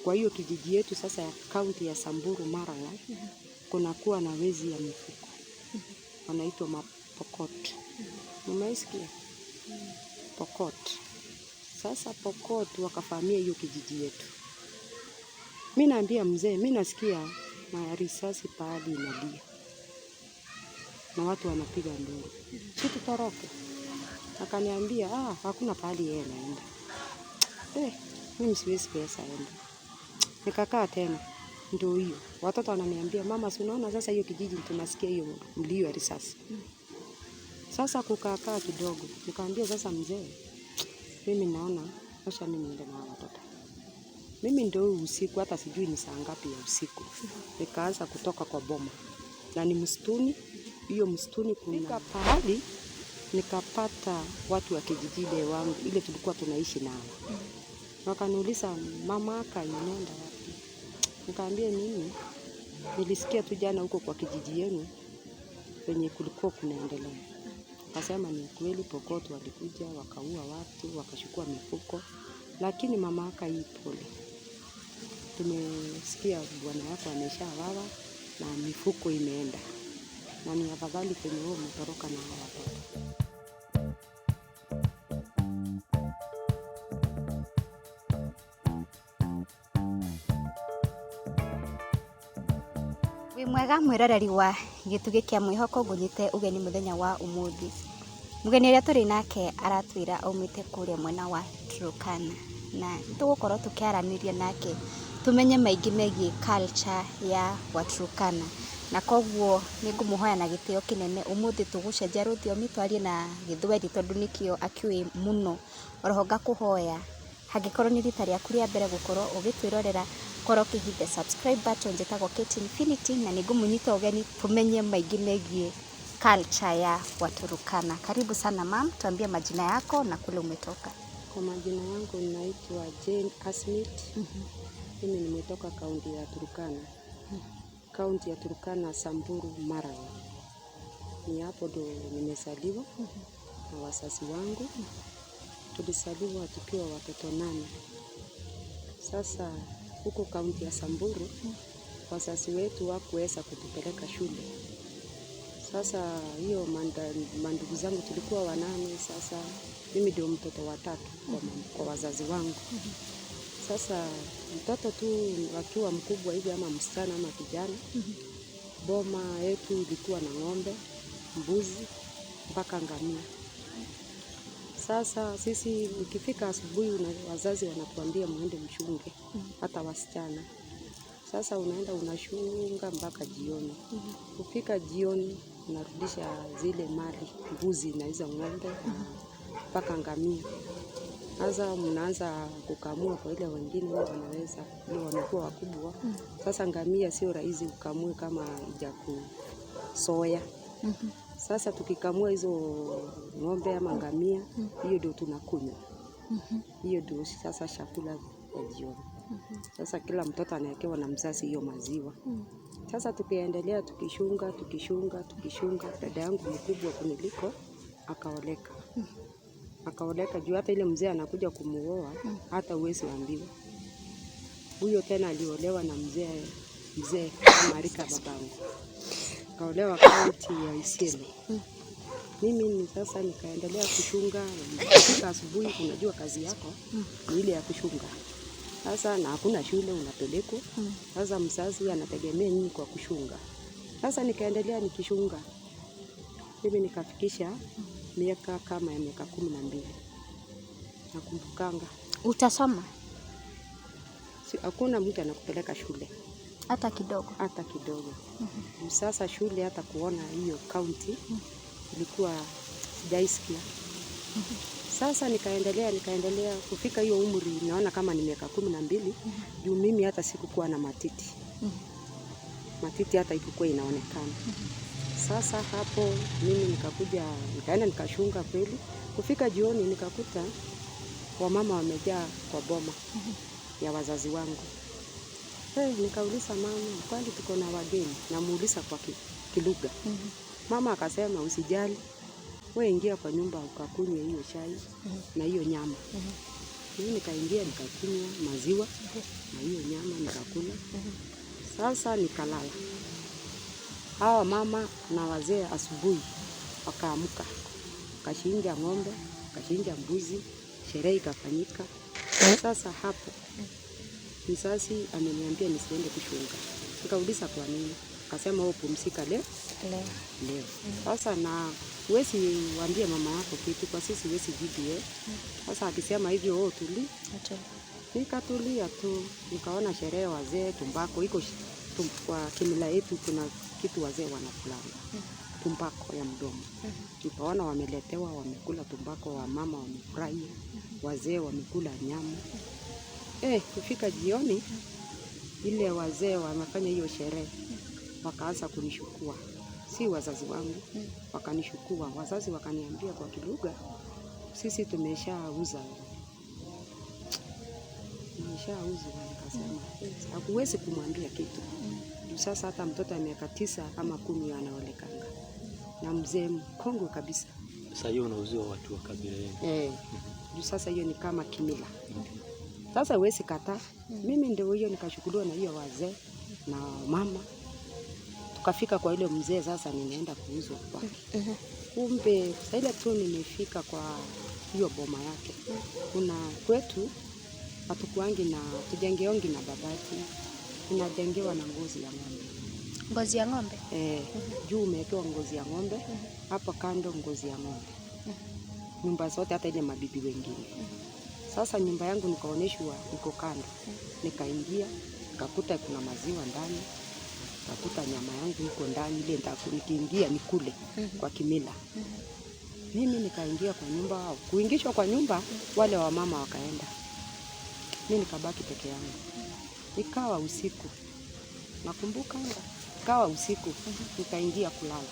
kwa hiyo kijiji yetu sasa ya kaunti ya Samburu Maralal kunakuwa na wezi ya mifugo. Wanaitwa Mapokot. Umeisikia? Pokot. Sasa Pokot wakafamia hiyo kijiji yetu. Mimi naambia mzee, mimi nasikia na risasi pahali inalia. Na watu wanapiga nduru. Si tutoroke. Akaniambia, hakuna pahali yeye anaenda. Mimi siwezi pesa enda. Nikakaa tena. Ndio hiyo. Watoto wananiambia, mama si unaona sasa hiyo kijiji tunasikia hiyo mlio ya risasi. Sasa kukaa kidogo. Nikamwambia sasa mzee, mimi naona acha mimi niende na watoto. Mimi ndio usiku hata sijui ni saa ngapi ya usiku. Nikaanza kutoka kwa boma. Na ni msituni, hiyo msituni kuna pahali nikapata watu wa kijiji wangu ile tulikuwa tunaishi nao. Wakaniuliza mama aka unaenda wapi? Nikamwambia mimi nilisikia tu jana huko kwa kijiji yenu penye kulikuwa kunaendelea. Akasema ni kweli Pokot walikuja wakaua watu, wakachukua mifuko, lakini mama aka pole. Tumesikia bwana yako ameshawawa na mifuko imeenda. Na ni afadhali penye wewe umetoroka na watoto. Wĩ mwega mwĩroreri wa gĩtugĩ kĩa mwĩhoko ngũnyite ũgeni mũthenya wa ũmũthĩ. Mũgeni ũrĩa tũrĩ nake aratwĩra aumĩte kũrĩa mwena wa Turkana. Na tũgũkorwo tũkĩaranĩria nake tumenye maingĩ megiĩ culture ya Waturkana. Na koguo nĩ ngũmũhoya na gĩtĩo kĩnene ũmũthĩ tũgũcenjia rũthiomi twarie na Gĩthweri tondũ nĩkĩo akĩũĩ mũno. Oroho ngakũhoya hangĩkorwo nĩ rita rĩaku rĩa mbere gũkorwo ũgĩtwĩrorera, korwo ũkĩhitha subscribe button njĩtagwo Kate Infinity, na nĩ ngũmũnyita ũgeni tumenye maingĩ megiĩ culture ya Waturkana. Karibu sana ma'am, tuambie majina yako na kule umetoka. Kwa majina yangu naitwa Jane Asmit. Mimi nimetoka kaunti ya Turkana. Kaunti ya Turkana, Samburu Maralal. Ni hapo ndo nimezaliwa na wazazi wangu. Tulizaliwa tukiwa watoto 8. Sasa huko kaunti ya Samburu wazazi wetu hawakuweza kutupeleka shule. Sasa hiyo mandugu zangu tulikuwa 8. Sasa mimi ndio mtoto wa 3 kwa wazazi wangu. Sasa mtoto tu akiwa mkubwa hivi ama msichana ama kijana, boma yetu ilikuwa na ng'ombe, mbuzi, mpaka ngamia. Sasa sisi ikifika asubuhi wazazi wanatuambia muende mchunge, hata wasichana. Sasa unaenda unachunga mpaka jioni. Kufika jioni unarudisha zile mali, mbuzi na hizo ng'ombe mpaka ngamia. Sasa mnaanza kukamua kwa ile wengine wanaweza, hiyo wanakuwa wakubwa. Sasa ngamia sio rahisi ukamue kama soya. Sasa tukikamua hizo ng'ombe ama ngamia, hiyo ndio tunakunywa. Hiyo ndio sasa chakula ya jioni. Sasa kila mtoto anawekewa na mzazi hiyo maziwa. Sasa tukiendelea tukishunga. Dada yangu mkubwa kuniliko akaoleka. Akaoleka juu hata ile mzee anakuja kumuoa hata uwezi ambiwa. Huyo tena aliolewa na mzee Marika babangu. Akaolewa kaunti ya Isiolo. Mimi sasa nikaendelea kuchunga. Nikifika asubuhi unajua kazi yako ni ile ya kuchunga. Sasa na hakuna shule unapelekwa. Sasa mzazi anategemea nyinyi kwa kuchunga. Sasa nikaendelea nikishunga. Mimi nikafikisha miaka kama ya miaka 12. Nakumbukanga. Utasoma? Hakuna mtu anakupeleka shule. Hata kidogo? Hata kidogo. Sasa shule hata kuona hiyo kaunti ilikuwa sijaisikia. Sasa nikaendelea kufika hiyo umri naona kama ni miaka 12. Juu mimi hata sikukuwa na matiti. Matiti hata ilikuwa inaonekana. Sasa hapo mimi nikaenda nikashunga kweli. Kufika jioni nikakuta wamama wamejaa kwa boma ya wazazi wangu. Nikauliza mama, kwani tuko na wageni? Namuuliza kwa kilugha. Mama akasema usijali. Wewe ingia kwa nyumba ukakunywe hiyo chai na hiyo nyama. Mimi nikaingia nikakunywa maziwa na hiyo nyama nikakula. Sasa nikalala. Hawa mama na wazee asubuhi wakaamka. Wakachinja ng'ombe, wakachinja mbuzi, sherehe ikafanyika. Sasa hapo mzazi ameniambia nisiende kushunga. Nikauliza kwa nini? Akasema wewe pumzika leo. Sasa na huwezi waambia mama yako kitu kwa sisi huwezi jibu yeye. Sasa akisema hivyo tuli. Nikatulia tu, nikaona sherehe wazee, tumbako iko kwa kimila yetu kuna kitu wazee wanakulanga. Tumbako ya mdomo. Nikaona wameletewa wamekula tumbako, wa mama wamefurahi, wazee wamekula nyama. Kufika jioni ile wazee wamefanya hiyo sherehe wakaanza kunishukua. Si wazazi wangu wakanishukua. Wazazi wakaniambia kwa kilugha, sisi tumeshauza. Nikasema hakuwezi kumwambia kitu. Sasa hata mtoto wa miaka 9 ama 10 anaolekanga. Na mzee mkongwe kabisa. Sasa hiyo unauziwa watu wa kabila yenu. Sasa hiyo ni kama kimila. Sasa huwezi kataa. Mimi ndio hiyo nikashukuliwa na hiyo wazee na mama. Tukafika kwa ile mzee sasa ninaenda kuuzwa kwake. Kumbe ile tu nimefika kwa hiyo boma yake. Kuna kwetu hatukuangi na tujengeongi na babati. Tunajengewa na ngozi ya ng'ombe. Ngozi ya ng'ombe? Juu umewekewa ngozi ya ng'ombe, hapa kando ngozi ya ng'ombe. Nyumba zote hata ile mabibi wengine. Sasa nyumba yangu nikaoneshwa iko kando. Nikaingia, nikakuta kuna maziwa ndani. Nikakuta nyama yangu iko ndani ile nikiingia nikule kwa kimila. Mimi nikaingia kwa nyumba, kuingishwa kwa nyumba wale wamama wakaenda. Mimi nikabaki peke yangu. Ikawa usiku. Nakumbuka ikawa usiku nikaingia kulala.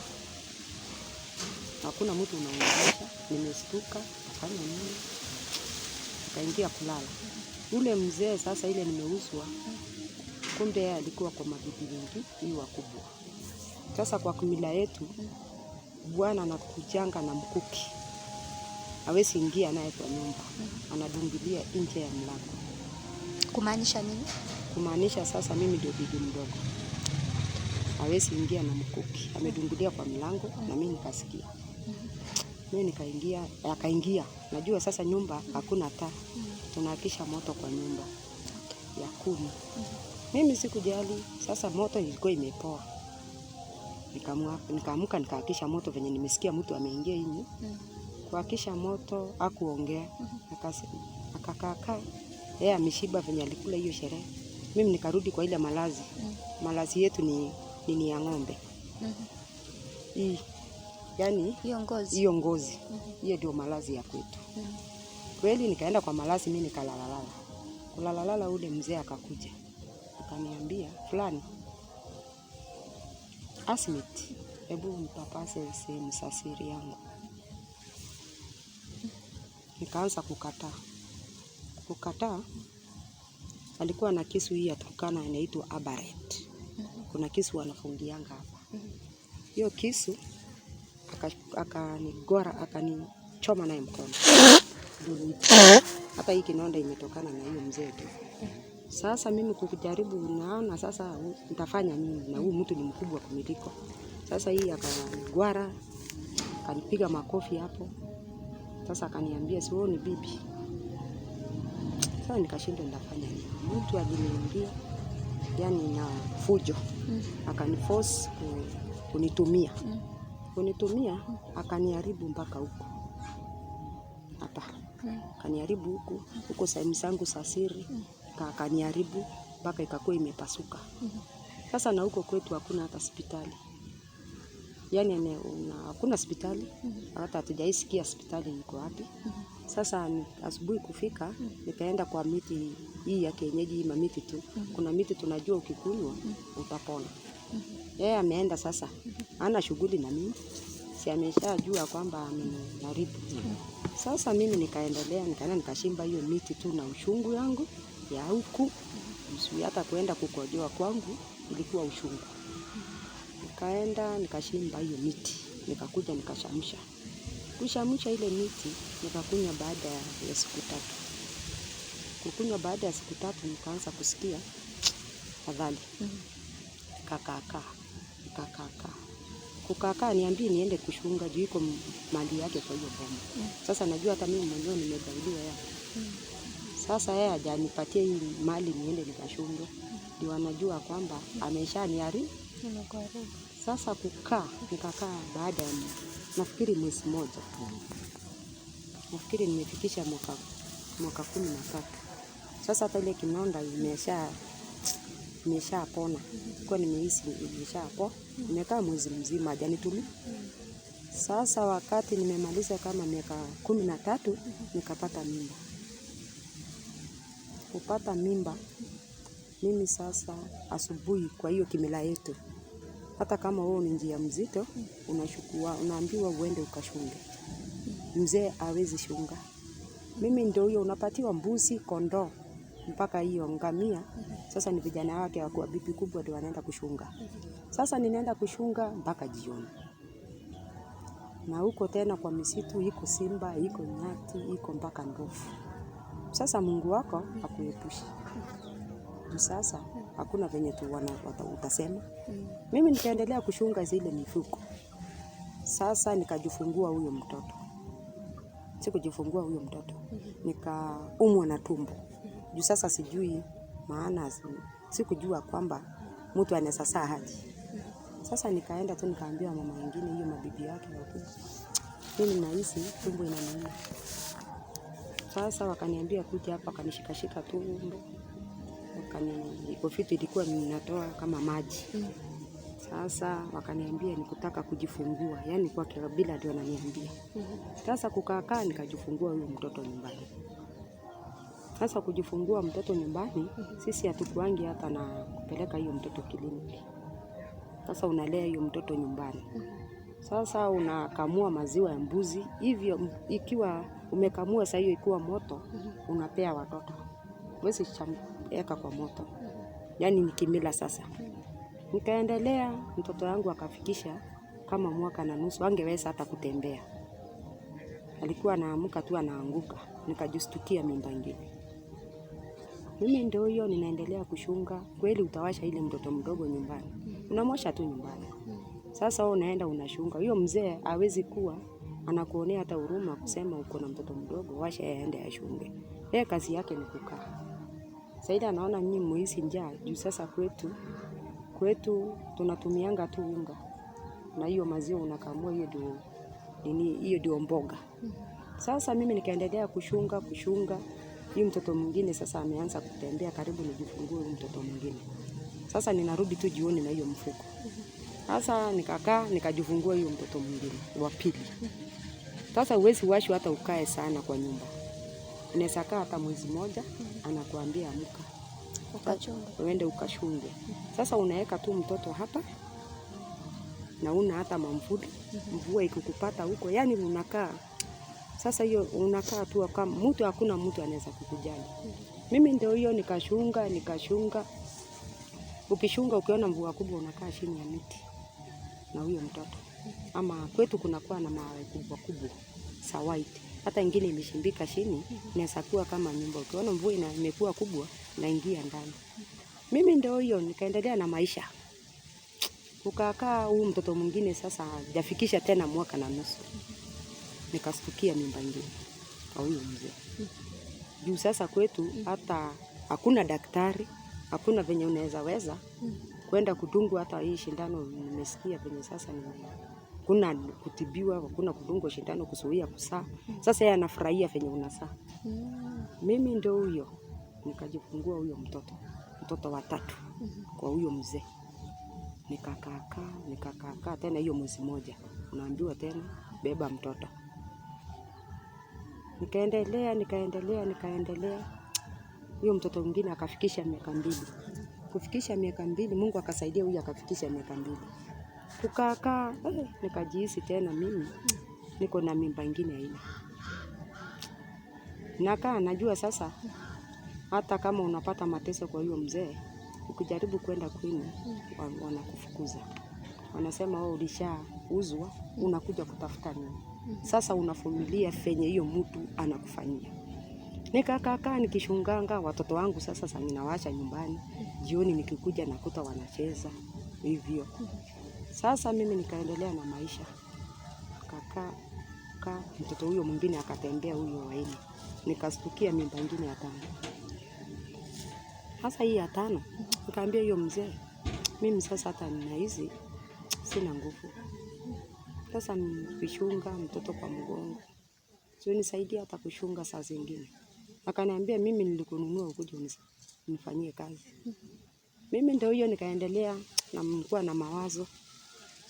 Hakuna mtu unaongelesha, nimestuka, nafanya nini? Nikaingia kulala. Ule mzee sasa ile nimeuzwa, kumbe yeye alikuwa kwa mabibi wengi, hii wakubwa. Sasa kwa kimila yetu, bwana anakujanga na mkuki. Hawezi ingia naye kwa nyumba. Anadungilia nje ya mlango. Kumaanisha nini? Kumaanisha sasa mimi ndio bibi mdogo. Hawezi ingia na mkuki. Amedungilia kwa mlango na mimi nikasikia. Mimi nikaingia, akaingia. Najua sasa nyumba hakuna taa. Tunakisha moto kwa nyumba ya kuni. Mimi sikujali, sasa moto ilikuwa imepoa. Nikaamka nikaakisha moto venye nimesikia mtu ameingia hivi. Kuakisha moto hakuongea. Akakaa. Yeye ameshiba venye alikula hiyo sherehe. Mimi nikarudi kwa ile malazi. Malazi yetu ni ya ng'ombe. Yaani hiyo ngozi. Hiyo ndio malazi ya kwetu. Kweli nikaenda kwa malazi mimi nikalalala. Kulalala ule mzee akakuja. Akaniambia, "Fulani, Asmit, hebu mpapase sehemu za siri yangu." Nikaanza kukataa. Alikuwa na kisu hii ya Turkana inaitwa Abaret. Kuna kisu wanafungianga hapa. Hiyo kisu akanigora, akanichoma naye mkono. Hata hii kinonda imetokana na hiyo mzee tu. Sasa mimi kujaribu, naona sasa nitafanya nini na huyu mtu ni mkubwa kuniliko. Sasa hii akanigwara, akanipiga makofi hapo. Sasa akaniambia si wewe ni bibi. Sasa nikashindwa nitafanya nini. Mtu aliniingia yani na fujo. Akaniforce kunitumia. Kunitumia akaniharibu mpaka huko. Hapa. Akaniharibu huko sehemu zangu za siri. Akaniharibu mpaka ikakuwa imepasuka. Sasa na huko kwetu hakuna hata hospitali. Yaani hakuna hospitali. Hata hatujaisikia hospitali iko wapi. Sasa asubuhi kufika nikaenda kwa miti hii ya kienyeji, hii mamiti tu. Kuna miti tunajua ukikunywa utapona. Yeye ameenda sasa. Hana shughuli na mimi. Si ameshajua kwamba ameniharibu. Sasa mimi nikaendelea, nikaenda nikashimba hiyo miti tu na ushungu yangu ya huku. Hata kuenda kukojoa kwangu ilikuwa ushungu. Nikaenda nikashimba hiyo miti, nikakuja nikashamsha. Kushamsha ile miti nikakunywa baada ya siku 3. Kukunywa baada ya siku 3 nikaanza kusikia afadhali. Kukaa niambie niende kushunga juu iko mali yake kwa hiyo boma. Sasa najua hata mimi mwenyewe nimegauliwa yake. Sasa yeye hajanipatia hii mali niende nikashunge. Ndio anajua kwamba ameshaniari. Sasa nikakaa baada ya nafikiri mwezi moja. Nafikiri nimefikisha mwaka 13. Sasa hata ile kinonda imeshapona. Kwa nimehisi imeshapona. Nimekaa mwezi mzima hajanitumi. Sasa wakati nimemaliza kama miaka 13 nikapata mimba. Kupata mimba mimi sasa asubuhi kwa hiyo kimila yetu. Hata kama wewe ni njia mzito unaambiwa uende ukashunge. Mzee hawezi shunga. Mimi ndio hiyo unapatiwa mbuzi, kondoo mpaka hiyo ngamia. Sasa ni vijana wake wa bibi kubwa ndio wanaenda kushunga. Sasa ninaenda kushunga mpaka jioni. Na huko tena kwa misitu iko simba, iko nyati, iko mpaka ndovu. Sasa Mungu wako akuepushe. Sasa hakuna venye tu utasema. Mimi nikaendelea kushunga zile mifugo. Sasa nikajifungua huyo mtoto. Sikujifungua huyo mtoto. Nikaumwa na tumbo. Juu sasa sijui maana sikujua kwamba mtu anaweza saa haji. Sasa nikaenda tu nikaambia mama wengine hiyo mabibi yake wakubwa. Mimi nahisi tumbo inaniuma. Sasa wakaniambia kuja hapa wakanishikashika tumbo. Iko vitu ilikuwa ninatoa kama maji. Sasa wakaniambia nikutaka kujifungua. Yaani kwa kabila ndio wananiambia. Sasa kukaa nikajifungua huyo mtoto nyumbani. Sasa kujifungua mtoto nyumbani, sisi hatukuangi hata na kupeleka hiyo mtoto kliniki. Sasa unalea hiyo mtoto nyumbani. Sasa unakamua maziwa ya mbuzi. Hivyo ikiwa umekamua saa hiyo ikiwa moto, unapea watoto. Huwezi eka kwa moto. Yaani ni kimila sasa. Nikaendelea mtoto wangu akafikisha kama mwaka na nusu. Hangeweza hata kutembea. Alikuwa anaamka tu anaanguka. Nikajistukia mimba ingine. Mimi ndio hiyo ninaendelea kushunga. Kweli utawasha ile mtoto mdogo nyumbani. Unamwosha tu nyumbani. Sasa wewe unaenda unashunga. Huyo mzee hawezi kuwa anakuonea hata huruma kusema uko na mtoto mdogo, washa aende ashunge. Yeye kazi yake ni kukaa. Saida anaona nyinyi muhisi njaa. Juu sasa kwetu tunatumianga tu unga. Na hiyo maziwa unakamua hiyo ndio mboga. Sasa mimi nikaendelea kushunga. Huyu mtoto mwingine sasa ameanza kutembea karibu nijifungue huyu mtoto mwingine. Sasa ninarudi tu jioni na hiyo mfuko. Sasa nikakaa nikajifungua huyo mtoto mwingine wa pili. Sasa huwezi washwa hata ukae sana kwa nyumba. Unaweza kaa hata mwezi moja anakuambia amka. Uende ukashunge. Sasa unaweka tu mtoto hapa na una hata mamvuli. Mvua ikikupata huko yani unakaa. Sasa hiyo unakaa tu kama mtu hakuna mtu anaweza kukujali. Mimi ndio hiyo nikashunga. Ukishunga ukiona mvua kubwa unakaa chini ya miti na huyo mtoto. Ama kwetu kunakuwa na mawe kubwa sa white. Hata ingine imeshimbika chini inaweza kuwa kama nyumba. Ukiona mvua imekuwa kubwa naingia ndani. Mimi ndio hiyo nikaendelea na maisha. Kukaa huyu mtoto mwingine sasa hajafikisha tena mwaka na nusu. Nikastukia mimba ingine kwa huyo mzee. Juu sasa kwetu hata hakuna daktari, hakuna venye unaweza kwenda kudungwa hata hii shindano nimesikia venye sasa kuna kutibiwa, kuna kudungwa shindano kuzuia kusaa. Sasa yeye anafurahia venye unasaa. Mimi ndio huyo nikajifungua huyo mtoto wa 3 kwa huyo mzee. Nikakaa tena hiyo mwezi moja. Unaambiwa tena beba mtoto. Nikaendelea. Huyo mtoto mwingine akafikisha miaka 2. Kufikisha miaka 2 Mungu akasaidia huyu akafikisha miaka 2. Kukaa nikajihisi tena mimi niko na mimba ingine aina. Nakaa najua sasa hata kama unapata mateso kwa huyo mzee ukijaribu kwenda kwenu wanakufukuza. Wanasema wewe ulishauzwa unakuja kutafuta nini? Sasa unavumilia fenye hiyo mtu anakufanyia. Nikakaa nikishunganga watoto wangu sasa ninawaacha nyumbani. Jioni nikikuja nakuta wanacheza hivyo. Sasa mimi nikaendelea na maisha. Kakaa mtoto huyo mwingine akatembea huyo wa 4. Nikastukia mimba nyingine ya 5. Sasa hii ya 5 nikaambia hiyo mzee, mimi sasa hata ninahisi sina nguvu. Sasa nikushunga mtoto kwa mgongo. Sio nisaidia hata kushunga saa zingine. Akaniambia mimi nilikununua ukuje unifanyie kazi. Mimi ndio hiyo nikaendelea na nilikuwa na mawazo.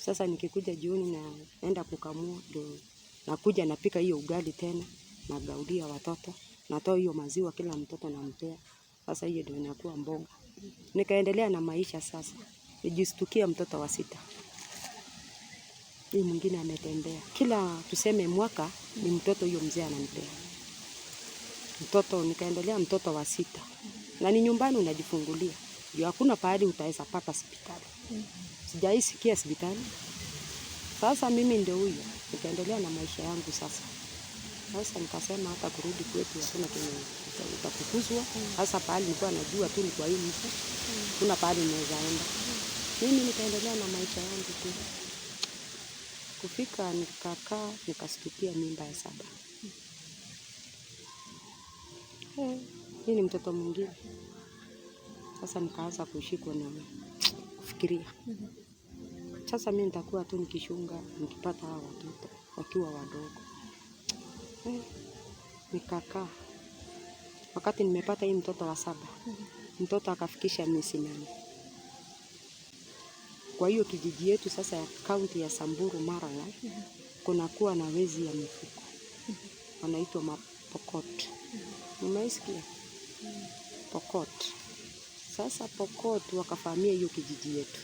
Sasa nikikuja jioni naenda kukamua ndio nakuja napika hiyo ugali tena na gaudia watoto. Natoa hiyo maziwa kila mtoto nampea. Sasa hiyo ndio inakuwa mboga. Nikaendelea na maisha sasa. Nijistukia mtoto wa 6. Hii mwingine ametembea. Kila tuseme mwaka ni mtoto huyo mzee ananipea. Mtoto nikaendelea mtoto wa 6. Na ni nyumbani unajifungulia. Ndio hakuna pahali utaweza pata hospitali. Sijaisikia hospitali. Sasa mimi ndio huyo. Nikaendelea na maisha yangu sasa. Sasa nikasema hata kurudi kwetu hakuna kenye utafukuzwa. Sasa pahali nilikuwa najua tu ni kwa hii mtu. Kuna pahali naweza enda. Mimi nikaendelea na maisha yangu tu. Kufika nikakaa nikastukia mimba ya 7. Hii ni mtoto mwingine. Sasa nikaanza kushikwa na kufikiria. Sasa mimi nitakuwa tu nikishunga nikipata hao watoto wakiwa wadogo. Nikakaa. Wakati nimepata hii mtoto wa 7, mtoto akafikisha miezi 8. Kwa hiyo kijiji yetu sasa ya kaunti ya Samburu Maralal kuna kuwa na wezi ya mifugo. Wanaitwa Mapokot. Umeisikia? Pokot. Sasa Pokot wakafahamia hiyo kijiji yetu.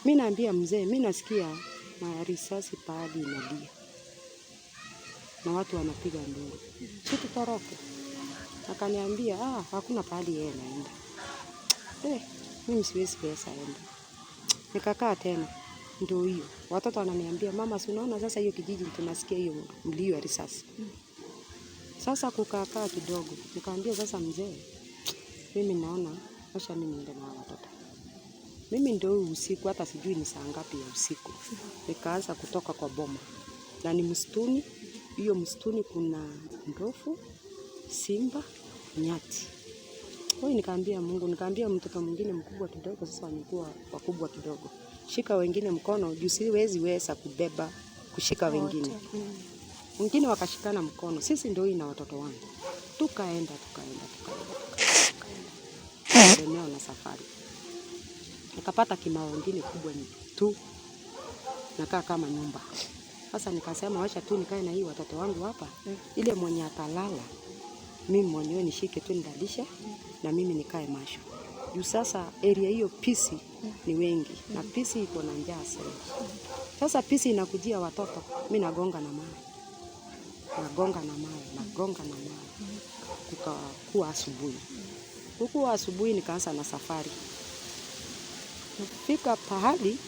Mimi naambia mzee, mimi nasikia risasi pahali inalia. Na watu wanapiga nduru. Si tutoroke. Akaniambia, hakuna pahali yeye anaenda. Mimi siwezi pesa enda. Nikakaa tena. Ndio hiyo. Watoto wananiambia, mama si unaona sasa hiyo kijiji tunasikia hiyo mlio wa risasi. Sasa kukaa kidogo. Nikaambia sasa mzee, mimi naona acha mimi niende na watoto. Mimi ndio usiku hata sijui ni saa ngapi ya usiku. Nikaanza kutoka kwa boma. Na ni msituni. Hiyo msituni kuna ndovu, simba, nyati. Kwa nikaambia Mungu, nikaambia mtoto mwingine mkubwa kidogo sasa wamekuwa wakubwa kidogo. Shika wengine mkono, juu siwezi kubeba kushika wengine. Wengine wakashikana mkono. Sisi ndio hii na watoto wangu. Tukaenda. Eneo na safari. Nikapata kimao wengine kubwa tu. Nakaa kama nyumba. Sasa nikasema wacha tu nikae na hii watoto wangu hapa. Ile mwenye atalala. Mimi mwenyewe nishike tu ndalisha na mimi nikae macho. Juu sasa area hiyo pisi ni wengi na pisi iko na njaa sana. Sasa pisi inakujia watoto, mimi nagonga na mawe. Kukakuwa asubuhi. Kukakuwa asubuhi nikaanza na safari. Nifika pahali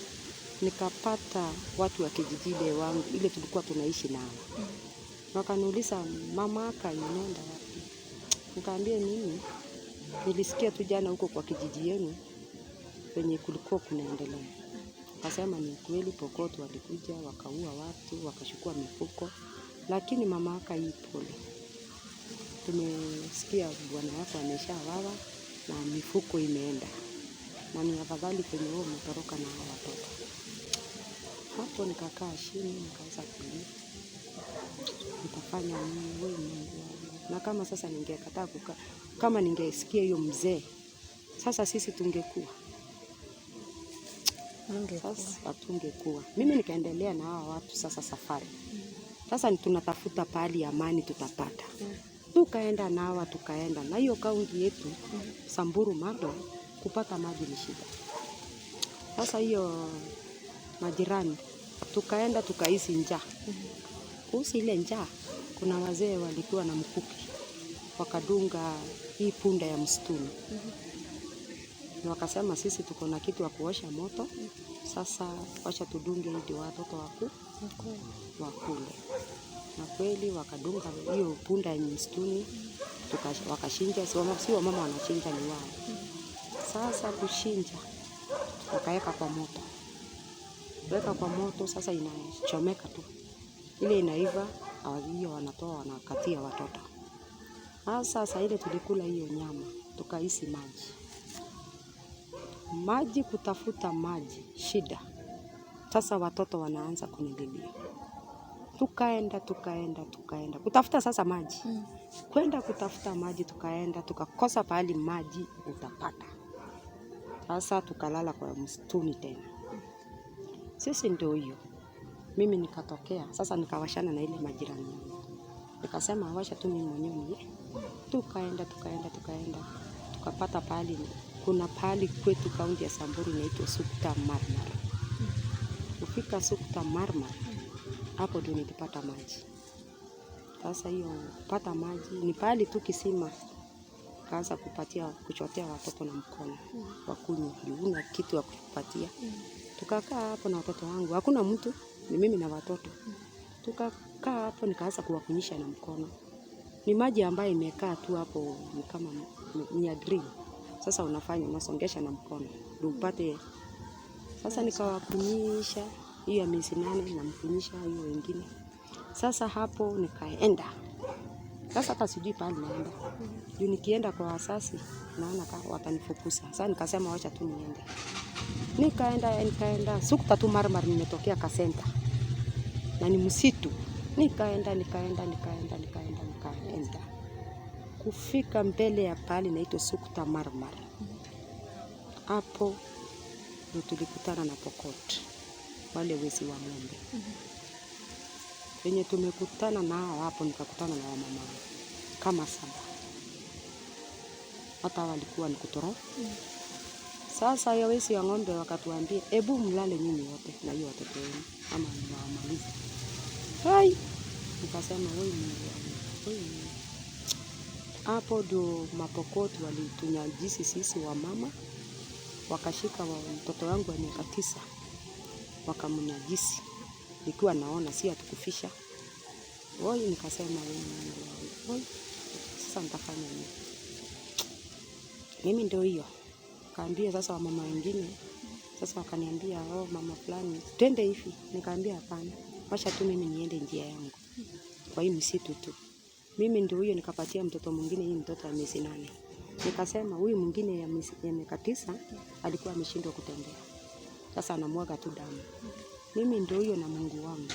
nikapata watu wa kijiji wangu ile tulikuwa tunaishi nao. Wakaniuliza mama aka unaenda wapi? Nikaambia mimi nilisikia tu jana huko kwa kijiji yenu penye kulikuwa kunaendelea. Akasema ni kweli Pokot walikuja wakaua watu, wakachukua mifuko, lakini mama aka pole. Tumesikia bwana yako ameshawawa na mifuko imeenda. Na ni afadhali kwenye wao umetoroka na hao watoto. Hapo nikakaa chini nikaanza kulia. Nitafanya nini wewe Mungu wangu? Na kama sasa ningekataa kukaa, kama ningesikia hiyo mzee, sasa sisi tungekuwa. Sasa hatungekuwa. Mimi nikaendelea na hao watu sasa safari. Sasa tunatafuta pahali amani tutapata. Tukaenda na hawa tukaenda. Na hiyo kaunti yetu Samburu Maralal kupata maji ni shida. Sasa hiyo majirani tukaenda tukahisi njaa. Kuhusu ile njaa kuna wazee walikuwa na mkuki. Wakadunga hii punda ya msituni. Na wakasema sisi tuko na kitu ya kuosha moto. Sasa wacha tudunge ili watoto wakule. na kweli wakadunga hiyo punda ya msituni, wakashinja. Si wamama wanachinja, ni wao. Sasa kuchinja wakaweka kwa moto, weka kwa moto. Sasa inachomeka tu, ile inaiva hiyo wanatoa, wanakatia watoto. Sasa ile tulikula hiyo nyama, tukahisi maji, kutafuta maji shida. Sasa watoto wanaanza kunililia, tukaenda kutafuta sasa maji. Kwenda kutafuta maji, tukaenda tukakosa pahali maji utapata. Sasa tukalala kwa msituni tena. Sisi ndio hiyo, mimi nikatokea sasa, nikawashana na ile majirani yangu, nikasema washa tu mimi mwenyewe. Tukaenda tukapata pahali, kuna pahali kwetu kaunti ya Samburu inaitwa Sukta Marmar. Kufika Sukta Marmar, hapo ndio nilipata maji. Sasa hiyo kupata maji ni pahali tu kisima, kaanza kuchotea watoto na mkono wakunywe, una kitu ya kupatia. Tukakaa hapo na watoto wangu, hakuna mtu, ni mimi na watoto. Tukakaa hapo, nikaanza kuwakunyisha na mkono. Ni maji ambayo imekaa tu hapo, ni kama ni ya green. Sasa unasongesha na mkono ndio upate. Sasa nikawakunyisha hiyo ya miezi 8, namkunyisha hiyo wengine. Sasa hapo nikaenda. Sasa hata sijui pale naenda. Juu nikienda kwa wasasi naona kama watanifukuza. Sasa nikasema wacha tu niende. Nikaenda Sukta tu Marmar, nimetokea Kasenta. Na ni msitu. Nikaenda. Kufika mbele ya pale inaitwa Sukta Marmar. Hapo ndio tulikutana na Pokot, wale wezi wa ng'ombe. Wenye tumekutana nao hapo, nikakutana na wamama kama 7. Hata walikuwa ni kutoro. Sasa hiyo wezi wa ng'ombe wakatuambia, hebu mlale nyinyi wote na hiyo watoto wenu ama niwaamalize. Hai, nikasema wewe hapo ndio Mapokot walitunyajisi sisi wa mama, wakashika mtoto wangu wa miaka 9 wakamnyajisi, nikiwa naona si atukufisha. Nikasema wewe sasa nitafanya nini? Mimi ndio hiyo. Kaambia sasa wamama wengine, sasa wakaniambia mama fulani twende hivi. Nikaambia hapana, wacha tu mimi niende njia yangu kwa hii msitu tu. Mimi ndio huyo, nikapatia mtoto mwingine hii mtoto wa miezi 8. Nikasema huyu mwingine ya miaka 9 alikuwa ameshindwa kutembea. Sasa anamwaga tu damu. Mimi ndio huyo na Mungu wangu.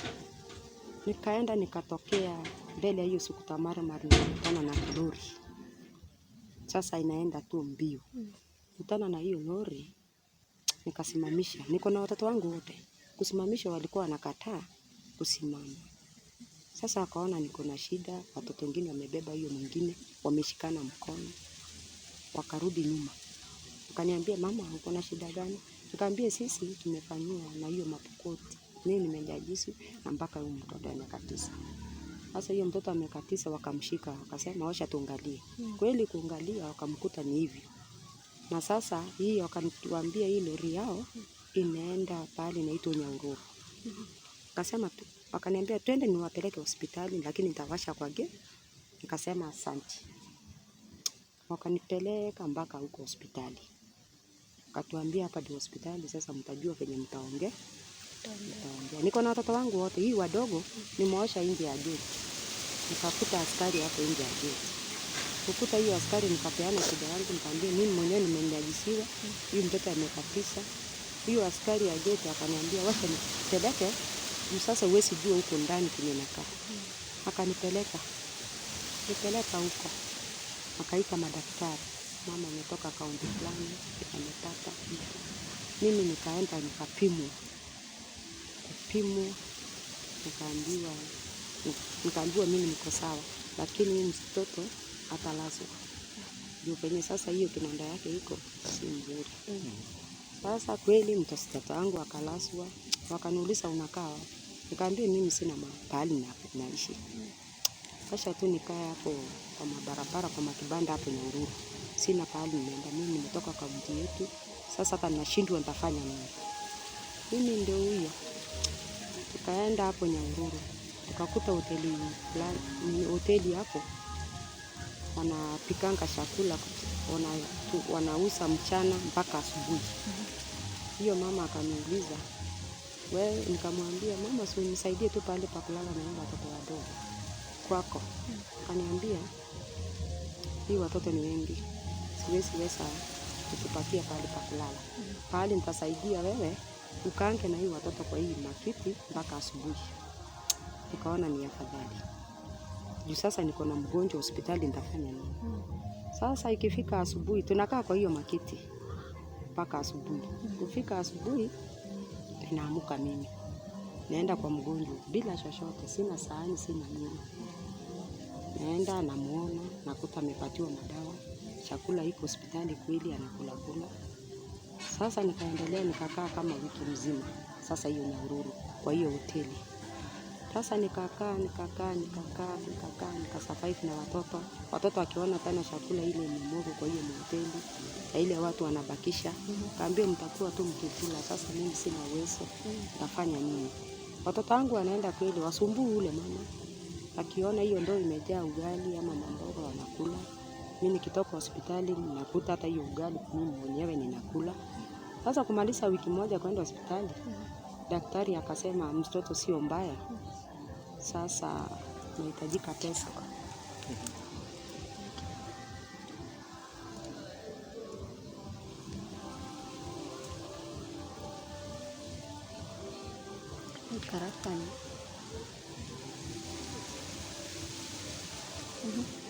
Nikaenda nikatokea mbele ya hiyo Sukta Marmar, nikakutana na lori. Sasa inaenda tu mbio. Kutana na hiyo lori, nikasimamisha. Niko na watoto wangu wote. Kusimamisha walikuwa wanakataa kusimama. Sasa wakaona niko na shida, watoto wengine wamebeba hiyo mwingine, wameshikana mkono. Wakarudi nyuma. Wakaniambia, mama uko na shida gani? Nikamwambia sisi tumefanyiwa na hiyo Mapokot. Mimi nimejajisi na mpaka huyu mtoto amekatisa. Sasa hiyo mtoto amekatisa, wakamshika, wakasema wacha tuangalie. Kweli kuangalia wakamkuta ni hivyo. Na sasa hii wakaniambia hii lori yao inaenda pale inaitwa Nyahururu. Akasema wakaniambia twende niwapeleke hospitali, lakini nitawasha kwa gate. Nikasema asante. Wakanipeleka mpaka huko hospitali. Wakatuambia hapa ndio hospitali, sasa mtajua venye mtaongea. Niko na watoto wangu wote, hii wadogo nimeosha nje ya gate. Nikakuta askari hapo nje ya gate. Kukuta hiyo askari, nikapeana shida yangu, nikamwambia mimi mwenyewe nimenajisiwa, huyu mtoto amekatisa. Hiyo askari ya gate akaniambia wacha nipeleke, sasa uwezi jua huko ndani kwenye nakaa. Akanipeleka huko. Akaita madaktari. Mama ametoka kaunti fulani, amepata. Mimi nikaenda nikapimwa. Nikaambiwa mimi niko sawa, lakini huyu mtoto atalazwa. Ndio penye sasa hiyo kinonda yake iko si nzuri. Sasa kweli mtoto wangu akalazwa. Wakaniuliza unakaa wapi? Nikamwambia mimi sina mahali naishi. Kasha tu nikaa hapo kwa mabarabara, kwa makibanda hapo Nyahururu. Sina pahali nimeenda, mimi nimetoka kaunti yetu. Sasa hata nashindwa nitafanya nini. Mimi ndio huyo. Tukaenda hapo Nyahururu. nikakuta hoteli hapo wanapikanga chakula, wanauza mchana mpaka asubuhi. Hiyo mama akaniuliza, wewe, nikamwambia mama, si unisaidie tu pale pa kulala na watoto wadogo kwako. Akaniambia, hii watoto ni wengi, siwezi kutupatia pale pa kulala. Pale nitasaidia wewe ukaange na hii watoto kwa hii makiti mpaka asubuhi. Nikaona ni afadhali. Juu sasa niko na mgonjwa hospitali, nitafanya nini? Sasa ikifika asubuhi tunakaa kwa hiyo makiti mpaka asubuhi. Kufika asubuhi naamuka mimi. Naenda kwa mgonjwa bila chochote, sina sahani, sina nini. Naenda namuona, nakuta amepatiwa madawa. Chakula iko hospitali kweli, anakula. Sasa nikaendelea nikakaa kama wiki mzima. Sasa hiyo Nyahururu kwa hiyo hoteli. Sasa nikakaa nikasurvive na watoto. Watoto wakiona tena chakula ile ni mogo kwa hiyo hoteli. Na ile watu wanabakisha. Kaambia mtakuwa tu mkikula. Sasa mimi sina uwezo. Nitafanya nini? Watoto wangu wanaenda kweli wasumbue ule mama. Akiona hiyo ndoo imejaa ugali ama mamboga wanakula. Mimi nikitoka hospitali ninakuta hata hiyo ugali mimi mwenyewe ninakula. Sasa kumaliza wiki moja kwenda hospitali, daktari akasema mtoto sio mbaya. Sasa nahitajika pesa.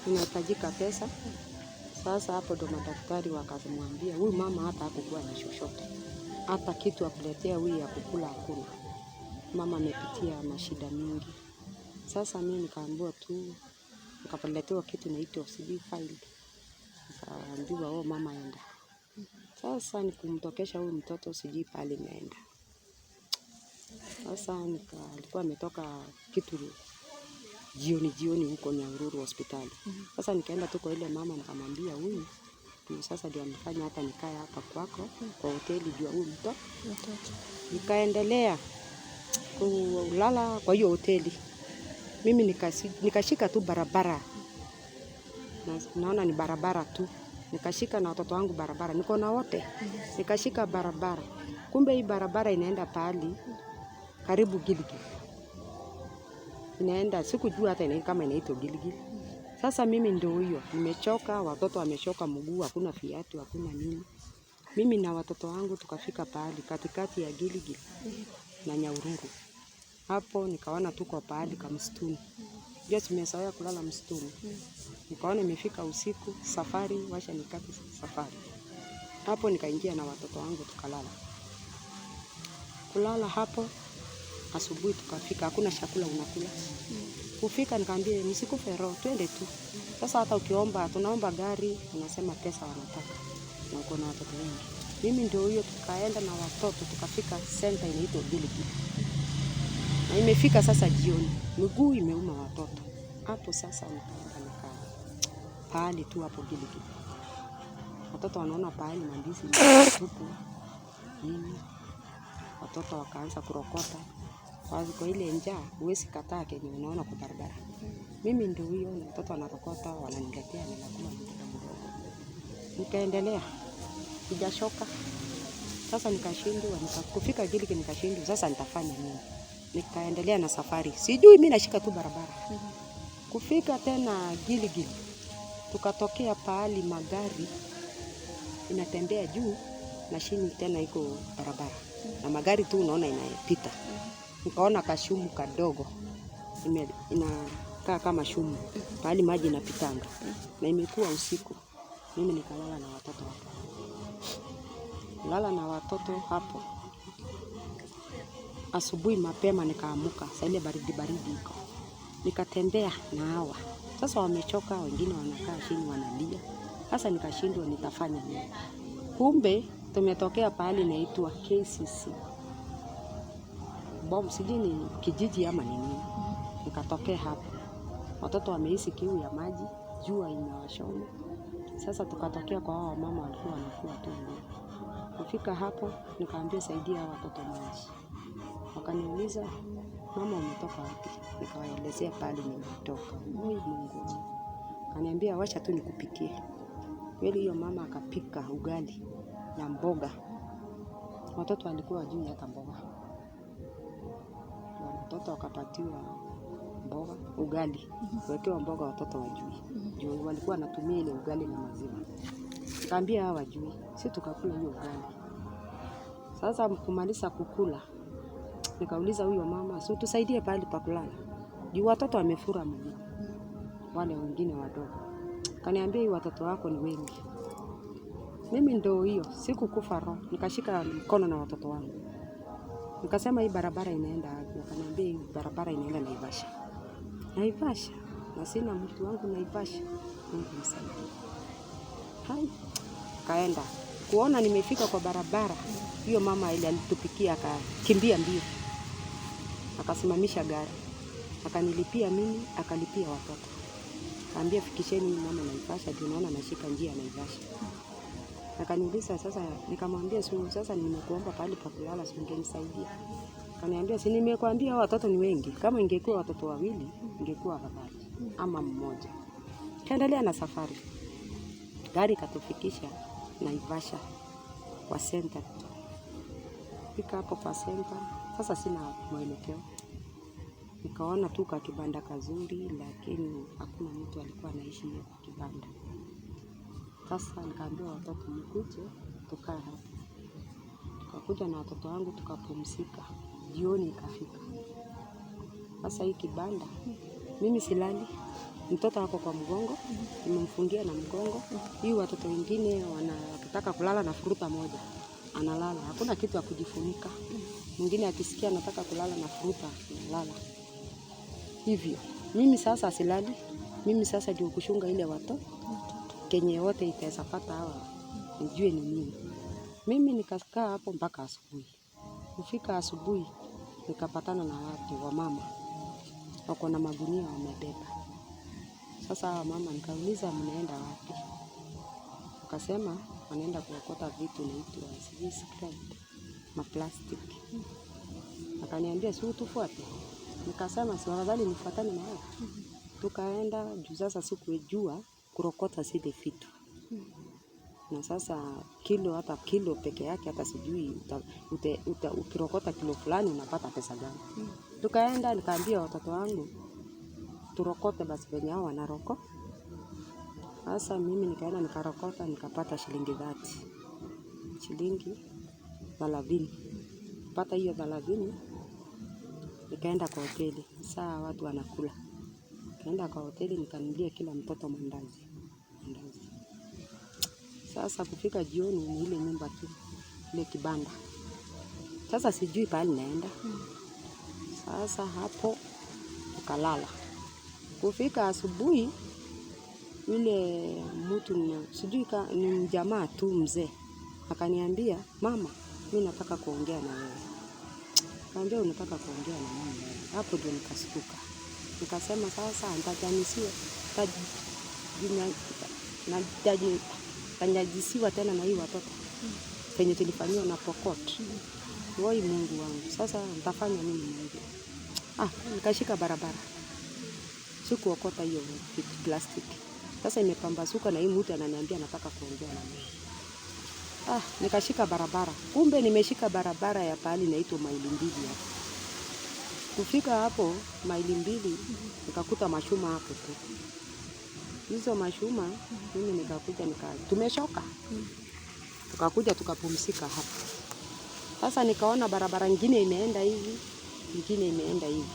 Inahitajika pesa. Sasa hapo ndo madaktari wakamwambia huyu mama hata hakukuwa na chochote. Hata kitu akuletea huyu ya kukula hakuna. Mama amepitia mashida mingi. Sasa mimi nikaambiwa tu, nikapeletewa kitu inaitwa CV file. Nikaambiwa mama enda. Sasa nikumtokesha huyu mtoto sijui pale imeenda. Sasa alikuwa ametoka kitu jioni huko Nyahururu hospitali. Sasa nikaenda tu kwa ile mama nikamwambia huyu sasa ndio amefanya hata nikae hapa kwako kwa hoteli juu huyu mtoto. Nikaendelea kulala kwa hiyo hoteli. Mimi nikashika tu barabara. Naona ni barabara tu. Nikashika na watoto wangu barabara. Niko na wote. Nikashika barabara. Kumbe hii barabara inaenda pahali karibu Gilgil. Inaenda sikujua hata kama inaitwa Gilgil. Sasa mimi ndio huyo, nimechoka, watoto wamechoka mguu, hakuna viatu, hakuna nini. Mimi na watoto wangu tukafika pahali katikati ya Gilgil na Nyahururu. Hapo nikaona tuko pahali kama msituni. Ndio tumezoea kulala msituni. Nikaona imefika usiku, safari, wacha nikate safari. Hapo nikaingia na watoto wangu tukalala. Kulala hapo, asubuhi tukafika, hakuna chakula unakula. Kufika nikamwambia msikufe roho, twende tu. Sasa hata ukiomba, tunaomba gari, unasema pesa wanataka. Na uko na watoto wengi. Mimi ndio huyo tukaenda na watoto, tukafika center inaitwa Gilgil. Na imefika sasa jioni, miguu imeuma watoto. Hapo sasa nikaenda pahali tu hapo Gilgil. Watoto wanaona pahali mandizi tupu. Watoto wakaanza kurokota. Kwa ile njaa huwezi kataa kenye unaona kwa barabara. Mimi ndio huyo na watoto wanarokota, wananiletea ninakula mdogo. Nikaendelea. Sijachoka. Sasa nikashindwa, kufika Gilgil nikashindwa. Sasa nitafanya nini? Nikaendelea na safari. Sijui mimi nashika tu barabara. Kufika tena Gilgil. Tukatokea pahali magari inatembea juu na chini tena iko barabara. Na magari tu unaona inapita. Nikaona kashumu kadogo. Inakaa kama shumu. Pahali maji inapitanga. Na imekuwa usiku. Mimi nikalala na watoto hapo. Lala na watoto hapo. Asubuhi mapema nikaamuka. Saa ile baridi iko. Nikatembea na hawa. Sasa wamechoka, wengine wanakaa chini wanalia. Sasa nikashindwa nitafanya nini. Kumbe tumetokea pahali inaitwa KCC. Sijui ni kijiji ama ni nini. Nikatokea hapo. Watoto wamehisi kiu ya maji, jua imewachoma. Sasa tukatokea kwa hao mama walikuwa wanafua tu nguo. Kufika hapo nikaambia saidia hao watoto maji. Wakaniuliza mama umetoka wapi? Nikawaelezea pale nimetoka. Mungu. Kaniambia wacha tu nikupikie. Kweli hiyo mama akapika ugali na mboga. Watoto walikuwa hawajui hata mboga. Watoto wakapatiwa mboga, ugali. Wekewa mboga watoto wajui. Juu walikuwa wanatumia ile ugali na maziwa. Kaambia hawa wajui. Sisi tukakula hiyo ugali. Sasa kumaliza kukula, nikauliza huyo mama, "So tusaidie pale pa kulala." Juu watoto wamefura mguu. Wale wengine wadogo. Kaniambia hii watoto wako ni wengi. Mimi ndo hiyo, sikukufa roho. Nikashika mkono na watoto wangu. Nikasema hii barabara inaenda wapi? Akaniambia hii barabara inaenda Naivasha. Naivasha? Na sina mtu wangu Naivasha. Mungu msaidie. Hai. Kaenda. Kuona nimefika kwa barabara. Hiyo mama ile alitupikia akakimbia mbio. Akasimamisha gari. Akanilipia mimi, akalipia watoto. Kaambia fikisheni mama Naivasha, ndio naona nashika njia Naivasha. Akaniuliza sasa, nikamwambia sasa nimekuomba pale pa kulala, si ungenisaidia. Akaniambia si nimekuambia watoto ni wengi. Kama ingekuwa watoto wawili, ingekuwa afadhali ama mmoja. Kaendelea na safari. Gari katufikisha Naivasha kwa center. Fika hapo kwa center. Sasa sina mwelekeo. Nikaona tu kwa kibanda kazuri, lakini hakuna mtu alikuwa anaishi hiyo kibanda. Sasa nikaambia watoto mkuje tukae hapo. Tukakuja na watoto wangu tukapumzika. Jioni ikafika. Sasa hii kibanda mimi silali. Mtoto wako kwa mgongo, nimemfungia na mgongo. Hii watoto wengine wanataka kulala na furuta moja. Analala. Hakuna kitu ya kujifunika. Mwingine akisikia anataka kulala na furuta, analala. Hivyo. Mimi sasa silali. Mimi sasa ndio kushunga ile watoto. Kenye wote itaweza pata hawa. Nijue ni nini. Mimi nikakaa hapo mpaka asubuhi. Kufika asubuhi nikapatana na watu wa mama. Wako na magunia wamebeba. Sasa hawa mama nikauliza mnaenda wapi? Wakasema wanaenda kuokota vitu naitwa scrap maplastic. Akaniambia si utufuate. Nikasema si afadhali nifuatane na wao. Tukaenda juu sasa sikujua kurokota zile vitu. Na sasa hata kilo peke yake hata sijui ukirokota kilo fulani unapata pesa gani. Tukaenda nikaambia watoto wangu turokote basi venye hao wanaroko. Sasa mimi nikaenda nikarokota nikapata shilingi 30. Shilingi 30. Pata hiyo 30 nikaenda kwa hoteli. Saa watu wanakula. Nikaenda kwa hoteli nikanunulia kila mtoto mandazi. Sasa kufika jioni ni ile nyumba tu, ile kibanda. Sasa sijui pale naenda. Sasa hapo tukalala. Kufika asubuhi yule mtu sijui ni jamaa tu mzee. Akaniambia, "Mama, mimi nataka kuongea na wewe." Kaambia unataka kuongea na mimi. Hapo ndio nikashtuka. Nikasema sasa nitajanisiwa. Tajisiwa tena na hii watoto. Penye tulifanywa na Pokot. Woi Mungu wangu. Sasa nitafanya nini Mungu? Nikashika barabara. Sikuokota hiyo plastic. Sasa imepambasuka na hii mtu ananiambia anataka kuongea na mimi. Nikashika barabara. Kumbe nimeshika barabara ya pahali inaitwa Maili 2 hapo. Kufika hapo Maili 2 nikakuta mashuma hapo tu. Hizo mashuma mimi nikakuja tumeshoka. Tukakuja tukapumzika hapo. Sasa nikaona barabara nyingine imeenda hivi, nyingine imeenda hivi.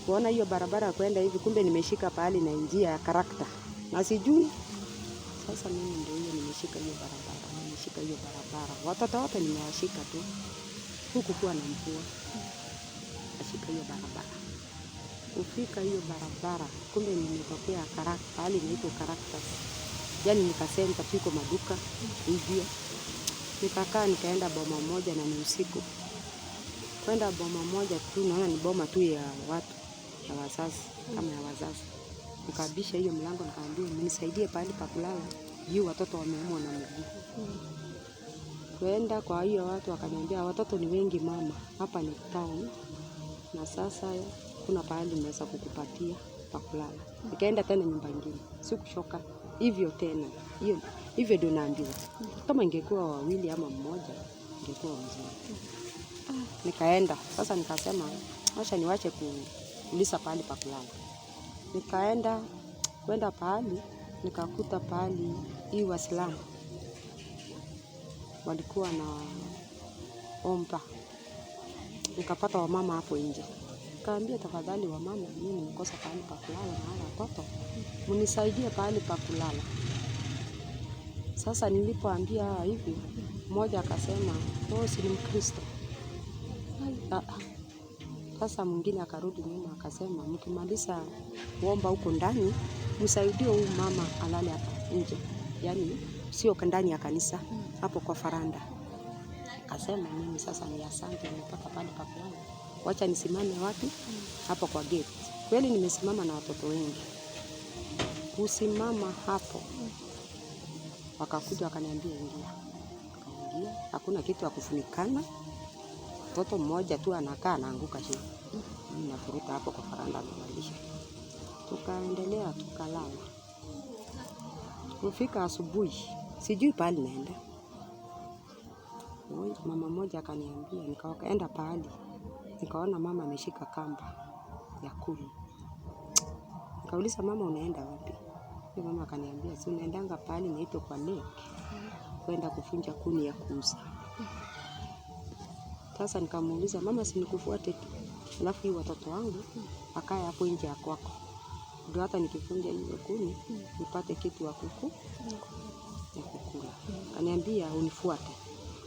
Kuona hiyo barabara kwenda hivi kumbe nimeshika pahali na njia ya karakta. Na sijui. Sasa mimi ndio hiyo nimeshika hiyo barabara. Watoto wote nimewashika tu. Huku kuwa na mvua. Nashika hiyo barabara. Kufika hiyo barabara kumbe nimetokea karakta, pahali inaitwa karakta. Yaani nikasenta tuko maduka hivyo. Nikakaa nikaenda boma moja na ni usiku. Kwenda boma moja tu naona ni boma tu ya watu ya wazazi kama ya wazazi. Nikabisha hiyo mlango nikaambia mnisaidie pahali pa kulala. Juu watoto wameumwa na miguu. Kwenda kwa hiyo watu wakaniambia watoto ni wengi mama. Hapa ni town. na sasa kuna pahali nimeweza kukupatia pa kulala. Nikaenda tena nyumba nyingine, sikushoka hivyo tena. Hivyo ndio naambiwa. Kama ingekuwa wawili ama mmoja ingekuwa mzuri. Nikaenda sasa, nikasema acha niwache kuuliza pahali pa kulala. Kwenda pahali, nikakuta pahali hii Waislamu walikuwa na omba. Nikapata wamama hapo nje. Nikaambia, tafadhali wamama, mimi nimekosa pahali pa kulala na hawa watoto, mnisaidie pahali pa kulala. Sasa nilipoambia hivi, mmoja akasema, si ni Mkristo. Sasa mwingine akarudi nyuma akasema, mkimaliza kuomba huko ndani, msaidie huyu mama alale hapa nje. Yaani sio ndani ya kanisa, hapo kwa faranda. Akasema, mimi sasa ni asante, nimepata pale pa kulala. Wacha nisimame wapi? Hapo kwa gate. Kweli nimesimama na watoto wengi. Kusimama hapo, wakakuja wakaniambia ingia. Akaingia, hakuna kitu ya kufunikana. Mtoto mmoja tu anakaa anaanguka chini. Mimi nafuruta hapo kwa faranda nimalisha. Tukaendelea tukalala. Kufika asubuhi, sijui pahali naenda. Mama mmoja akaniambia, nikaenda pahali. Nikaona mama ameshika kamba ya kuni. Nikauliza, mama unaenda wapi? Mama akaniambia, si unaendanga pahali naitwa kwa lake, kwenda kufunja kuni ya kuuza. Sasa nikamuuliza, mama si nikufuate tu, alafu hii watoto wangu akae hapo nje ya kwako, ndio hata nikifunja hiyo kuni nipate kitu ya kukula. Kaniambia unifuate.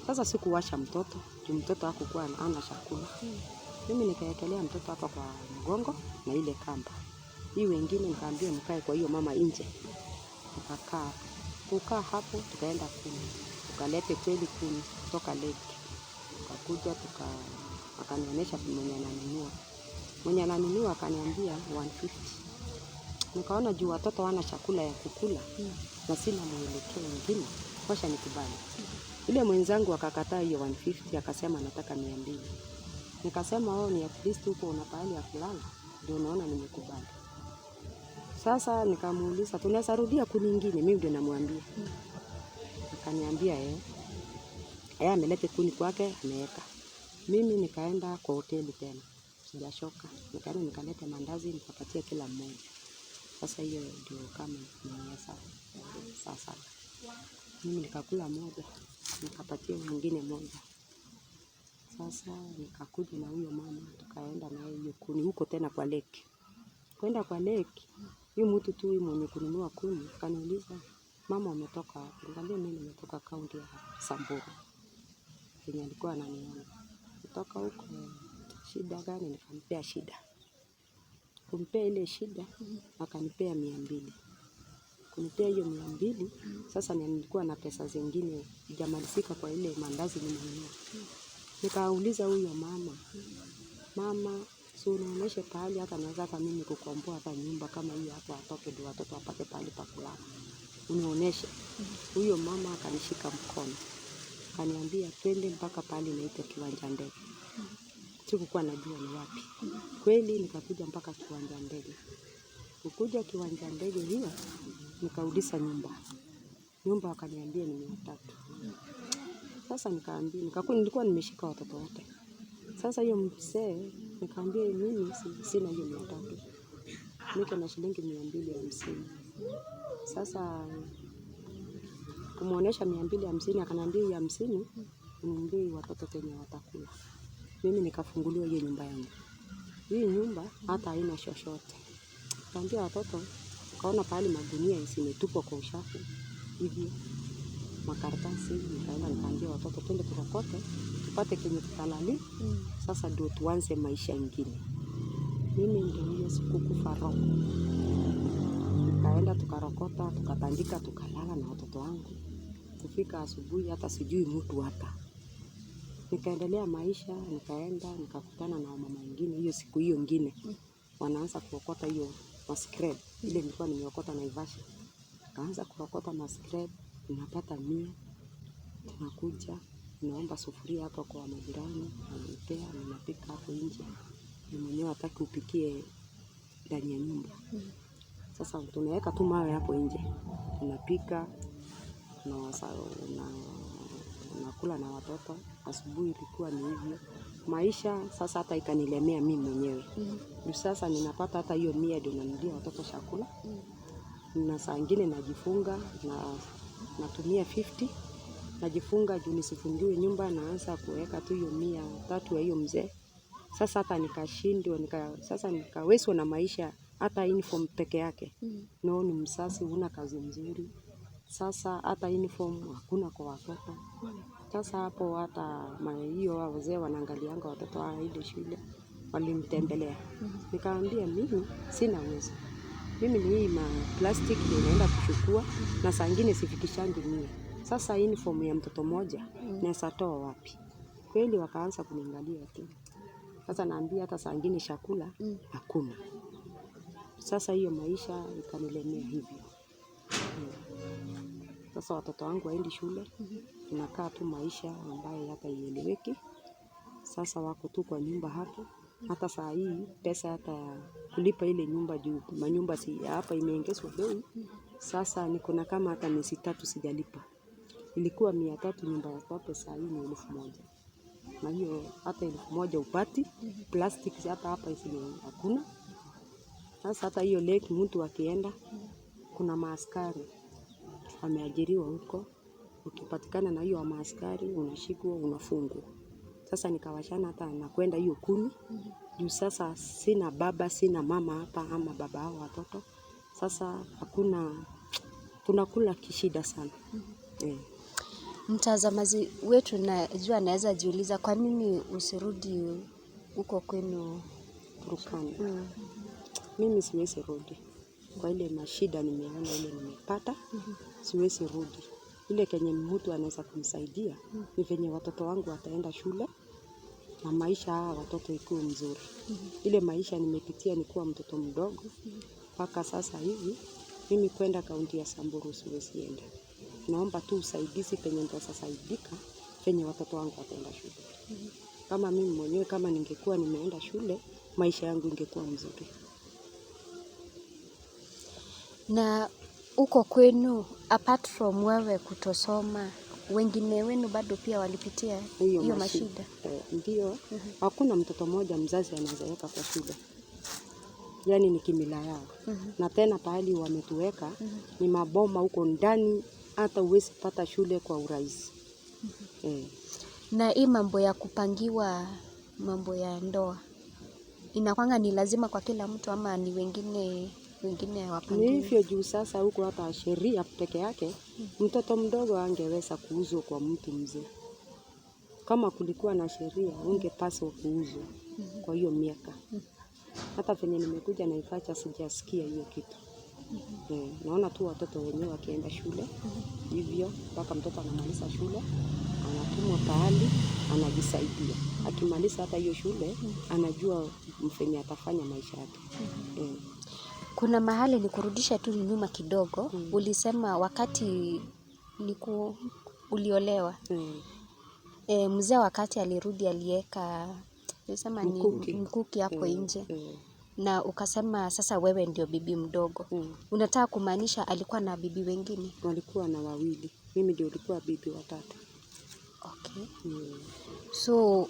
Sasa sikuwasha mtoto, juu mtoto hakukuwa ana chakula. Mimi nikaekelea mtoto hapa kwa mgongo na ile kamba. Hii wengine nikaambia mkae kwa hiyo mama nje. Tukakaa. Tukaa hapo, tukaenda kuni. Tukalete kweli kuni kutoka lake. Tukakuja akanionyesha mwenye ananunua. Mwenye ananunua akaniambia 150. Nikaona juu watoto wana chakula ya kukula na sina mwelekeo mwingine, wacha nikubali. Ile mwenzangu akakataa hiyo 150, akasema anataka 200. Nikasema ni at least huko una pahali ya kulala, ndio unaona nimekubali. Sasa nikamuuliza, tunaweza rudia kuni nyingine? Mimi ndio namwambia. Akaniambia yeye ameleta kuni kwake ameweka. Mimi nikaenda kwa hoteli tena. Sijashoka. Nikaenda nikaleta mandazi nikapatia kila mmoja. Sasa hiyo ndio kama nimeweza sasa. Mimi nikakula moja, nikapatia mwingine moja. Sasa nikakuja na huyo mama, tukaenda na hiyo kuni huko tena kwa lake. Kwenda kwa lake, huyo mtu tu mwenye kununua kuni kaniuliza, mama umetoka wapi? Nikamwambia mimi nimetoka kaunti ya Samburu. Yenye alikuwa ananiona. Kutoka huko, shida gani? Nikampea shida. Kumpea ile shida, akanipea 200. Kunipea hiyo 200, sasa nilikuwa na pesa zingine sijamalizika kwa ile mandazi nimenunua. Nikauliza huyo mama, si unaoneshe pahali hata naweza hata mimi kukomboa hata nyumba kama hiyo hapa watoto wapate pahali pa kulala. Unionyeshe. Huyo mama akanishika mkono. Akaniambia twende mpaka pahali inaitwa Kiwanja Ndege. Sikukuwa najua ni wapi. Kweli nikakuja mpaka Kiwanja Ndege. Kukuja Kiwanja Ndege hiyo nikauliza nyumba wakaniambia ni 300. Sasa nilikuwa nimeshika watoto wote. Sasa hiyo mzee nikamwambia mimi sina hiyo 300. Niko na shilingi 250. Sasa kumuonesha 250, akaniambia hiyo 50 niambie watoto tena watakula. Mimi nikafunguliwa hiyo nyumba yangu. Hii nyumba hata haina chochote. Nikamwambia watoto, kaona pahali magunia zimetupwa kwa uchafu hivi makaratasi. Nikaenda nikaambia watoto twende tukokote tupate kenye tutalali. Sasa ndio tuanze maisha mengine. Mimi ndio hiyo sikukufa roho. Nikaenda tukarokota, tukatandika, tukalala na watoto wangu. Kufika asubuhi hata sijui mtu hapa. Nikaendelea maisha, nikaenda nikakutana na mama wengine hiyo siku hiyo nyingine. Wanaanza kuokota hiyo mascrap. Ile nilikuwa nimeokota Naivasha. Kaanza kuokota mascrap, ninapata 100. Tunakuja, naomba sufuria hapo kwa majirani, ananipea, ninapika hapo nje. ni mwenyewe hataki upikie ndani ya nyumba. Sasa tunaweka tu mawe hapo nje, tunapika na unakula na watoto. Asubuhi ilikuwa ni hivyo maisha. Sasa hata ikanilemea mimi mwenyewe. Sasa ninapata hata hiyo 100 ndio nanunulia watoto chakula. Na saa nyingine najifunga na natumia 50, najifunga juu nisifungiwe nyumba, naanza kuweka tu hiyo 300 ya hiyo mzee. Sasa hata nikashindwa, sasa nikaweswa na maisha, hata uniform peke yake. No, ni msasi, huna kazi nzuri. Sasa hata uniform hakuna kwa watoto. Sasa hapo hata hiyo wazee wanaangalianga watoto wa ile shule, walimtembelea. Nikamwambia mimi sina uwezo. Mimi ni hii plastic ndio naenda kuchukua, na saa nyingine sifikishangi 100. Sasa uniform ya mtoto mmoja naweza toa wapi? Kweli wakaanza kuniangalia tu. Sasa naambia hata saa nyingine chakula hakuna. Sasa hiyo maisha ikanilemea hivyo. Sasa watoto wangu waendi shule, tunakaa tu maisha ambayo hata ieleweki. Sasa wako tu kwa nyumba hapo. Hata saa hii pesa hata kulipa ile nyumba juu manyumba si hapa imeongezwa bei. Sasa niko na kama hata miezi 3 sijalipa. Ilikuwa 300 nyumba ya kwake, saa hii ni 1000. Na hiyo hata 1000 upati, plastic hapa hakuna. Sasa hata hiyo lake mtu akienda, kuna maaskari wameajiriwa huko. Ukipatikana na hiyo maaskari unashikwa, unafungwa. Sasa nikawashana hata nakwenda hiyo kuni. Juu sasa sina baba, sina mama hapa ama baba hao watoto. Sasa hakuna, tunakula kishida sana. Mtazamaji wetu najua anaweza jiuliza kwa nini usirudi huko kwenu Turkana. Mimi siwezi rudi. Kwa ile mashida nimeona ile nimepata, siwezi rudi. Ile kenye mtu anaweza kumsaidia ni venye watoto wangu wataenda shule na maisha hawa watoto ikuwe mzuri. Ile maisha nimepitia nikuwa mtoto mdogo mpaka sasa hivi, mimi kwenda kaunti ya Samburu siwezi enda. Naomba tu usaidizi penye nitaweza saidika, penye watoto wangu wataenda shule. Kama mimi mwenyewe kama ningekuwa nimeenda shule, maisha yangu ingekuwa mzuri. Na uko kwenu, apart from wewe kutosoma, wengine wenu bado pia walipitia hiyo mashida? Ndio, hakuna mtoto mmoja mzazi anaweza weka kwa shule. Yaani ni kimila yao. Na tena pahali wametuweka ni maboma huko ndani, hata huwezi pata shule kwa urahisi. Na hii mambo ya kupangiwa mambo ya ndoa, inakwanga ni lazima kwa kila mtu ama ni wengine wapangiwe? Ni hivyo juu sasa huko hata sheria peke yake, mtoto mdogo angeweza kuuzwa kwa mtu mzee. Kama kulikuwa na sheria, ungepaswa kuuzwa kwa hiyo miaka. Hata venye nimekuja Naivasha sijasikia hiyo kitu. Naona tu watoto wenyewe wakienda shule, hivyo mpaka mtoto anamaliza shule, anatumwa pahali, anajisaidia. Akimaliza hata hiyo shule, anajua mfenye atafanya maisha yake. Kuna mahali nikurudisha tu nyuma kidogo, ulisema wakati uliolewa, mzee wakati alirudi alieka, ulisema ni mkuki hapo nje, na ukasema sasa wewe ndio bibi mdogo. Unataka kumaanisha alikuwa na bibi wengine? Walikuwa na 2, mimi ndio nilikuwa bibi wa 3. Okay. So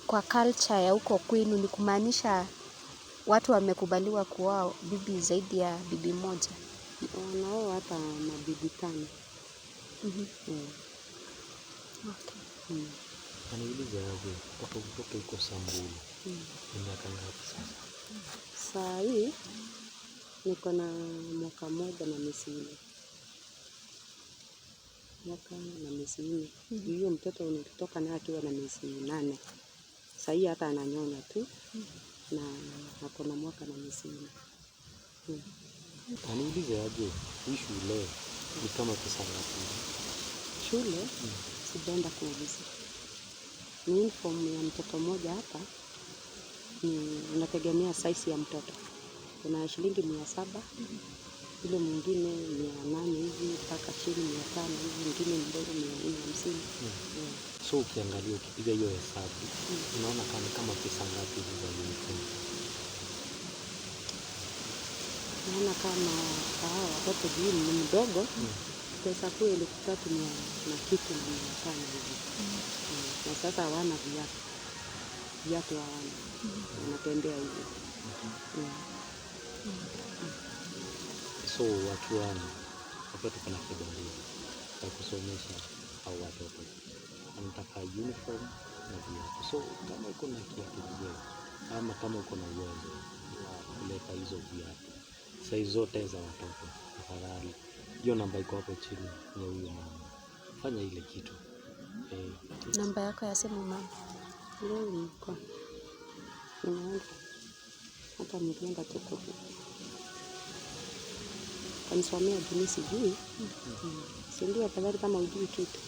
kwa culture ya huko kwenu ni kumaanisha watu wamekubaliwa kuoa bibi zaidi ya bibi moja? Wanaoa hata mabibi 5. Okay. Aniulize aje watu kutoka huko Samburu. Ni miaka ngapi sasa? Saa hii niko na mwaka 1 na miezi 4. Mwaka na miezi 4. Hiyo mtoto nilitoka naye akiwa na miezi 8. Saa hii hata ananyonya tu na ako na mwaka na miezi 4. Aniulize aje hii shule ni kama pesa ngapi? Shule sijaenda kuuliza. Ni uniform ya mtoto mmoja hapa unategemea size ya mtoto. Kuna shilingi 700, ile mwingine 800 hivi mpaka chini 500 hivi, mwingine mdogo 450. So ukiangalia ukipiga hiyo hesabu unaona kama pesa ngapi za uniform? Naona kama hawa watoto juu ni mdogo, pesa kwa 3,000 na kitu na 500 hivi. Na sasa hawana viatu hawana, wanatembea hivi. So wakiwa tuko na kibali ya kusomesha au watoto wanataka uniform na viatu. So kama uko na kiatu ama kama uko na uwezo kuleta hizo viatu size zote za watoto, tafadhali hiyo namba iko hapo chini ya huyo mama, fanya ile kitu. Namba yako ya simu mama? Leo niko hata nilienda tuko kanisomea dini sijui. Si ndio afadhali kama ujui kitu.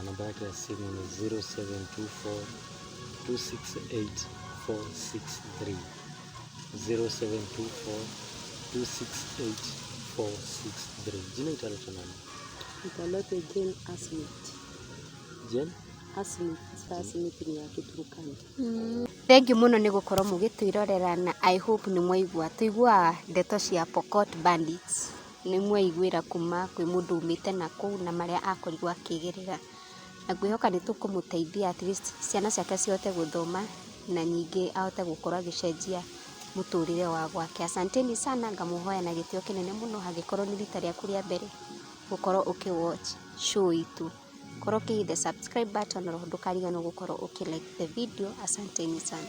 Namba yake ya simu ni 0724 268 463. 0724 268 463. Jina italeta nani? Italeta Jane Asmith. Jane Asmith ni ya Kiturukana. Thank you muno ni gukorwo mugitwirorera, na I hope ni mwaigua tuigua ndeto cia Pokot Bandits, ni mwaiguira kuma kwi mundu umite na kuu na maria akorirwo akigerera, na ngwihoka ni tukumuteithia at least ciana ciake cihote guthoma na nyingi ahote gukorwo agicenjia muturire wa gwake. Asanteni sana, ngamuhoya na gitio kinene muno. Hagikorwo ni rita riaku ria mbere gukorwo ukiwatch show itu, korwo ki the subscribe button, na ndukariganirwo gukorwo ukilike the video. Asanteni sana.